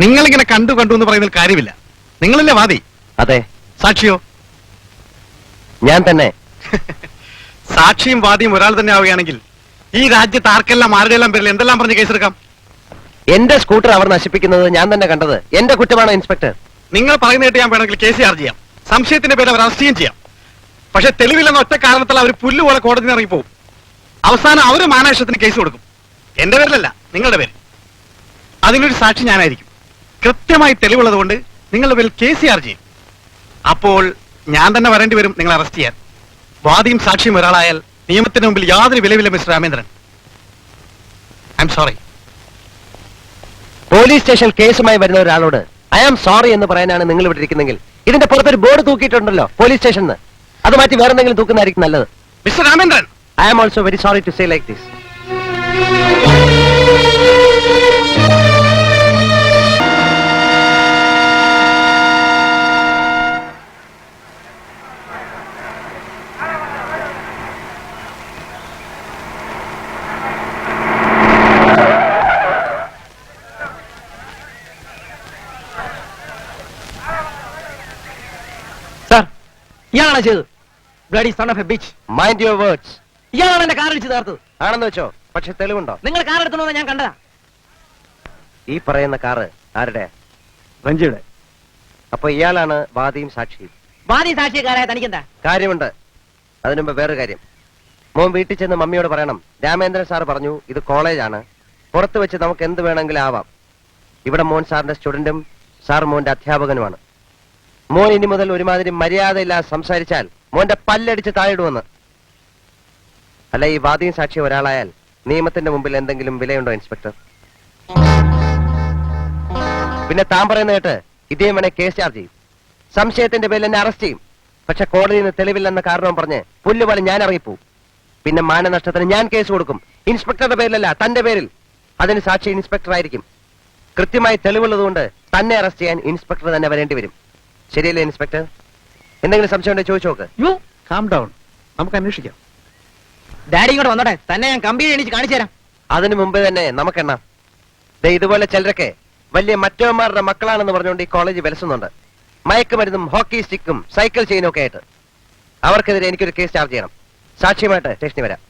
നിങ്ങളിങ്ങനെ കണ്ടു എന്ന് പറയുന്നതിൽ കാര്യമില്ല. നിങ്ങളല്ലേ വാദി? അതെ. സാക്ഷിയോ? ഞാൻ തന്നെ. സാക്ഷിയും വാദിയും ഒരാൾ തന്നെ ആവുകയാണെങ്കിൽ ഈ രാജ്യത്ത് ആർക്കെല്ലാം ആരുടെയെല്ലാം പേരിൽ എന്തെല്ലാം പറഞ്ഞ് കേസെടുക്കാം? എന്റെ സ്കൂട്ടർ അവർ നശിപ്പിക്കുന്നത് ഞാൻ തന്നെ കണ്ടത്. എന്റെ കുറ്റമാണ് ഇൻസ്പെക്ടർ. നിങ്ങൾ പറയുന്ന കേട്ട് ഞാൻ വേണമെങ്കിൽ കേസ് ചാർജ് ചെയ്യാം. സംശയത്തിന്റെ പേരിൽ അവർ അറസ്റ്റ് ചെയ്യാം. പക്ഷെ തെളിവില്ലെന്ന ഒറ്റ കാരണത്താൽ അവർ പുല്ലുപോലെ കോടതി ഇറങ്ങിപ്പോവും. അവസാനം അവര് മാനേഷത്തിന് കേസ് കൊടുക്കും. എന്റെ പേരിലല്ല, നിങ്ങളുടെ പേര്. അതിനൊരു സാക്ഷി ഞാനായിരിക്കും. കൃത്യമായി തെളിവുള്ളത് കൊണ്ട് നിങ്ങളുടെ പേരിൽ കേസ് ചാർജ് ചെയ്യും. അപ്പോൾ ഞാൻ തന്നെ വരേണ്ടി വരും നിങ്ങളെ അറസ്റ്റ് ചെയ്യാൻ. വാദിയും സാക്ഷിയും ഒരാളായാൽ നിയമത്തിന് മുമ്പിൽ യാതൊരു വിലവില്ല mister Ramendran. I'm sorry. Police station കേസുമായി വരുന്ന ഒരാളോട് ഐ ആം സോറി എന്ന് പറയാനാണ് നിങ്ങൾ ഇവിടെ ഇരിക്കുന്നെങ്കിൽ ഇതിന്റെ പുറത്തൊരു ബോർഡ് തൂക്കിയിട്ടുണ്ടല്ലോ പോലീസ് സ്റ്റേഷനിൽ. അത് മാറ്റി വേറെ എന്തെങ്കിലും തൂക്കുന്നതായിരിക്കും നല്ലത്. Mister Ramendran, I am also very sorry to say like this. ഇയാളാണ് ചെയ്തത്. Bloody son of a bitch. Mind your words. ഇയാളാണ് എന്റെ കാർ അടിച്ച് തീർത്തത്. ആണെന്ന് വെച്ചോ, പക്ഷെ തെളിവുണ്ടോ? നിങ്ങൾ കാർ എടുക്കണമെന്ന് ഞാൻ കണ്ടതാ. ഈ പറയുന്ന കാറ് ആരുടെ? രഞ്ജിയുടെ. അപ്പൊ ഇയാളാണ് വാദിയും സാക്ഷിയും. വാദി സാക്ഷിക്കാരായ തനിക്കെന്താ? കാര്യമുണ്ട്. അതിനുമ്പ് വേറൊരു കാര്യം. മോൻ വീട്ടിൽ ചെന്ന് മമ്മിയോട് പറയണം, രാമേന്ദ്രൻ സാർ പറഞ്ഞു ഇത് കോളേജാണ്, പുറത്ത് വെച്ച് നമുക്ക് എന്ത് വേണമെങ്കിലും ആവാം. ഇവിടെ മോൻ സാറിന്റെ സ്റ്റുഡന്റും സാർ മോന്റെ അധ്യാപകനുമാണ്. മോൻ ഇനി മുതൽ ഒരുമാതിരി മര്യാദയില്ലാതെ സംസാരിച്ചാൽ മോന്റെ പല്ലടിച്ച് താഴിടുമെന്ന്. അല്ല, ഈ വാദിയും സാക്ഷിയും ഒരാളായാൽ നിയമത്തിന്റെ മുമ്പിൽ എന്തെങ്കിലും വിലയുണ്ടോ ഇൻസ്പെക്ടർ? പിന്നെ താൻ പറയുന്ന കേട്ട് ഇദ്ദേഹം വേണേ കേസ് ചാർജ് ചെയ്യും. സംശയത്തിന്റെ പേരിൽ എന്നെ അറസ്റ്റ് ചെയ്യും. പക്ഷെ കോടതിയിൽ നിന്ന് തെളിവില്ലെന്ന കാരണം പറഞ്ഞ് പുല്ലുപോലെ ഞാൻ ഇറങ്ങിപ്പോവും. പിന്നെ മാനനഷ്ടത്തിന് ഞാൻ കേസ് കൊടുക്കും. ഇൻസ്പെക്ടറുടെ പേരിലല്ല, തന്റെ പേരിൽ. അതിന് സാക്ഷി ഇൻസ്പെക്ടർ ആയിരിക്കും. കൃത്യമായി തെളിവുള്ളതുകൊണ്ട് തന്നെ അറസ്റ്റ് ചെയ്യാൻ ഇൻസ്പെക്ടർ തന്നെ വരേണ്ടി വരും. ശരിയല്ലേ ഇൻസ്പെക്ടർ? എന്തെങ്കിലും സംശയം ഉണ്ടെങ്കിൽ ചോദിച്ചു നോക്ക്. യു കാം ഡൗൺ, നമുക്ക് അന്വേഷിക്കാം. ഡാഡി ഇങ്ങോട്ട് വന്നോട്ടെ, തന്നെ ഞാൻ കമ്പി എണീച്ച് കാണിച്ചു തരാം. അതിനു മുമ്പ് തന്നെ നമുക്കെണ്ണാം. ഇതുപോലെ ചിലരൊക്കെ വലിയ മറ്റവന്മാരുടെ മക്കളാണെന്ന് പറഞ്ഞുകൊണ്ട് ഈ കോളേജ് വിലസുന്നുണ്ട്. മയക്കുമരുന്നും ഹോക്കി സ്റ്റിക്കും സൈക്കിൾ ചെയിനും ഒക്കെ ആയിട്ട്. അവർക്കെതിരെ എനിക്കൊരു കേസ് ചാർജ് ചെയ്യണം. സാക്ഷ്യമായിട്ട് സ്റ്റേഷനിൽ വരാം.